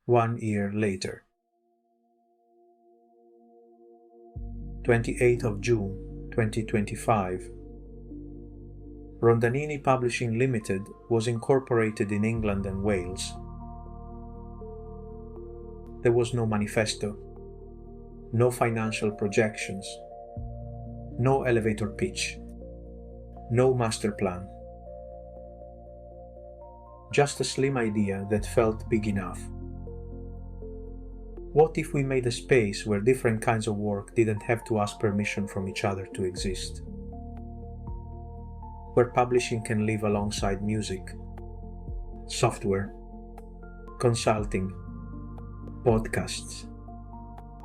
1 year later. 28th of June 2025. Rondanini Publishing Ltd was incorporated in England and Wales. There was no manifesto, no financial projections, no elevator pitch, no master plan. Just a slim idea that felt big enough. What if we made a space where different kinds of work didn't have to ask permission from each other to exist? Where publishing can live alongside music, software, consulting, podcasts,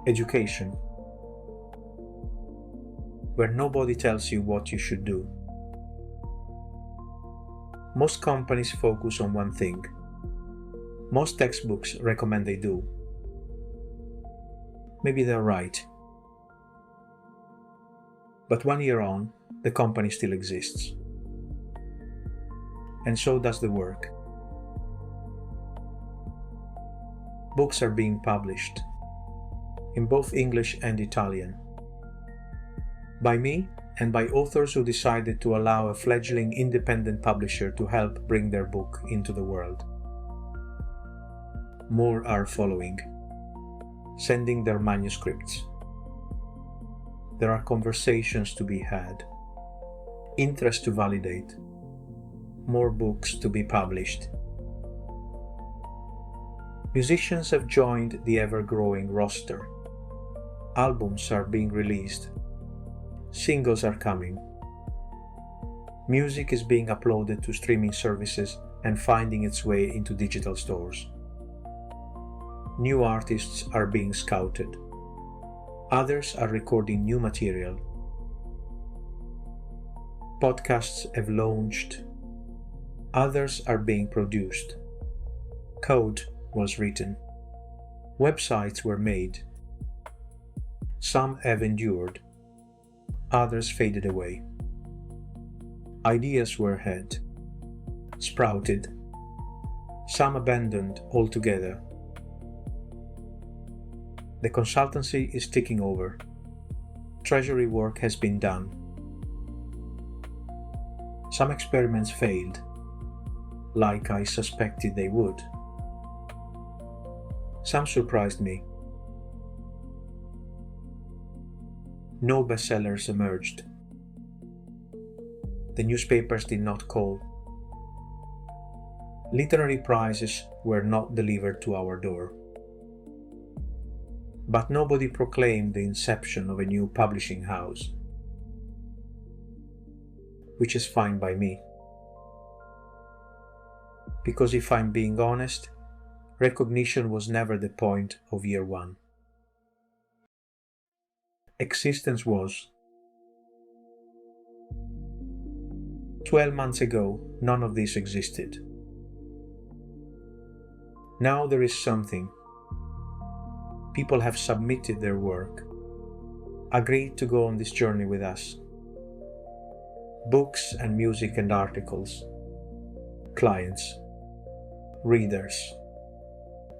education. Where nobody tells you what you should do. Most companies focus on one thing. Most textbooks recommend they do. Maybe they're right. But 1 year on, the company still exists. And so does the work. Books are being published, in both English and Italian, by me and by authors who decided to allow a fledgling independent publisher to help bring their book into the world. More are following, sending their manuscripts. There are conversations to be had, interest to validate, more books to be published. Musicians have joined the ever-growing roster. Albums are being released. Singles are coming. Music is being uploaded to streaming services and finding its way into digital stores. New artists are being scouted. Others are recording new material. Podcasts have launched. Others are being produced. Code was written. Websites were made. Some have endured. Others faded away. Ideas were had, sprouted. Some abandoned altogether. The consultancy is ticking over. Treasury work has been done. Some experiments failed, like I suspected they would. Some surprised me. No bestsellers emerged. The newspapers did not call. Literary prizes were not delivered to our door. But nobody proclaimed the inception of a new publishing house, which is fine by me. Because if I'm being honest, recognition was never the point of year one. Existence was. 12 months ago, none of this existed. Now there is something. People have submitted their work, agreed to go on this journey with us. Books and music and articles, clients, readers,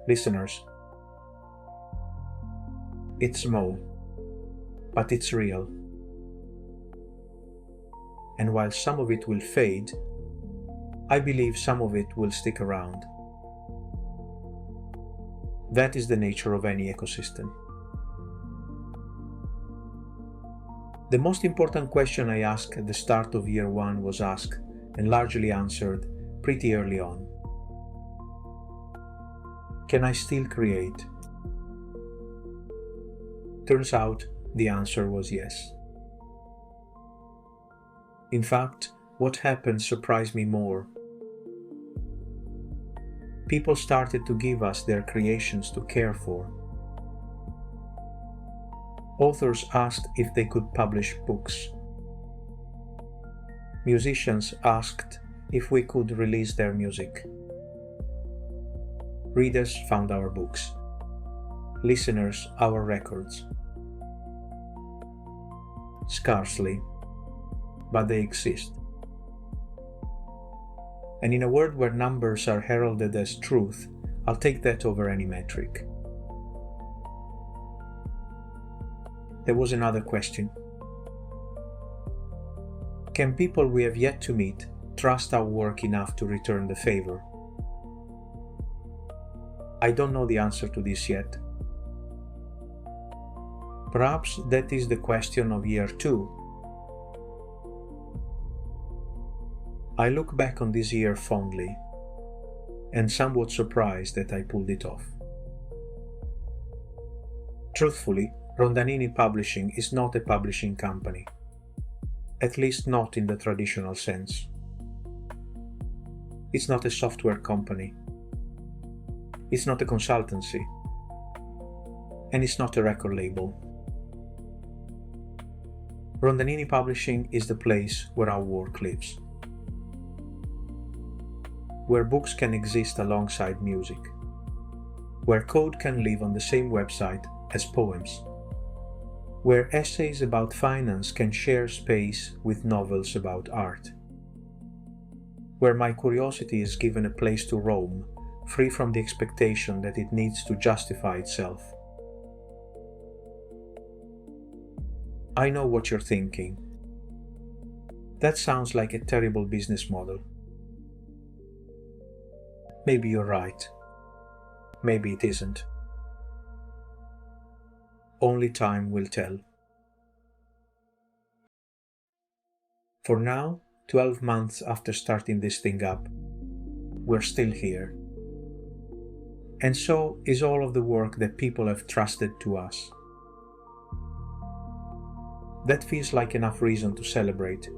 listeners. It's small, but it's real. And while some of it will fade, I believe some of it will stick around. That is the nature of any ecosystem. The most important question I asked at the start of year one was asked and largely answered pretty early on. Can I still create? Turns out the answer was yes. In fact, what happened surprised me more. People started to give us their creations to care for. Authors asked if they could publish books. Musicians asked if we could release their music. Readers found our books. Listeners, our records. Scarcely, but they exist. And in a world where numbers are heralded as truth, I'll take that over any metric. There was another question. Can people we have yet to meet trust our work enough to return the favor? I don't know the answer to this yet. Perhaps that is the question of year 2. I look back on this year fondly and somewhat surprised that I pulled it off. Truthfully, Rondanini Publishing is not a publishing company, at least not in the traditional sense. It's not a software company. It's not a consultancy. And it's not a record label. Rondanini Publishing is the place where our work lives, where books can exist alongside music, where code can live on the same website as poems, where essays about finance can share space with novels about art, where my curiosity is given a place to roam, free from the expectation that it needs to justify itself. I know what you're thinking. That sounds like a terrible business model. Maybe you're right. Maybe it isn't. Only time will tell. For now, 12 months after starting this thing up, we're still here. And so is all of the work that people have trusted to us. That feels like enough reason to celebrate